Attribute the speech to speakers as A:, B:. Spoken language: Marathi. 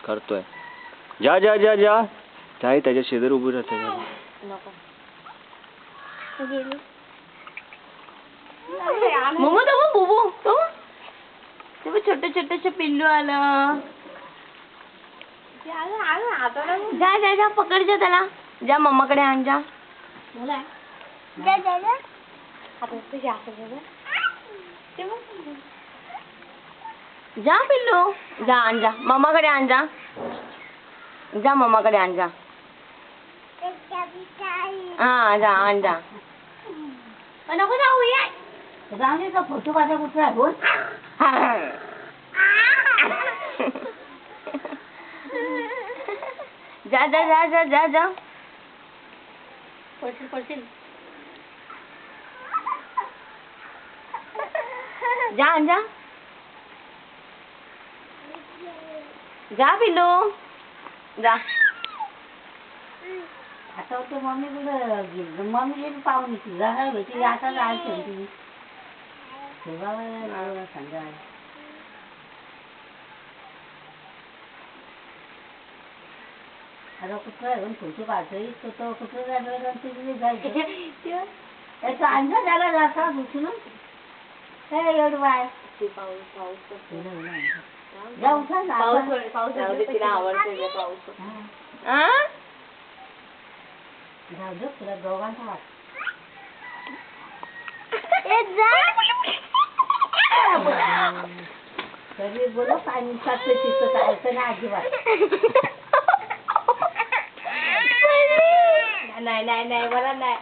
A: करतोय. जा जा जा जा जाई त्याच्या शेजारी उभी राहते.
B: नको मम्मा तो बुबू तो ते छोटे छोटेसे पिल्लू आलं. जा जा जा पकड जा त्याला. जा मम्माकडे आण जा. जा जा जा जा पिल्लू जा आण जा मम्माकडे आण जा. जा मम्माकडे आण जा. हा जा आण जा. नको जाऊ ये. जाऊ का फोटो माझा कुठे आहे बोल. जा जा जा जा जा जा पडशील पडशील. जा आण जा. जा पिल्लू जा. आता तो मम्मी कुठे मम्मी गेली पाहुणे ती जाणार होती आता जायची होती. संध्या आता कुठं आहे फोटो काढतोय तो कुठं जायचं अंदाज झाला जाता उचलून एवढं बाय पाऊस जाऊ पाऊस तिला आवडते पाऊस. जाऊ दे तुला दोघांचा वाट. तरी बोलो पाणी सात तिथं जायचं ना अजिबात. नाही नाही नाही बरं नाही.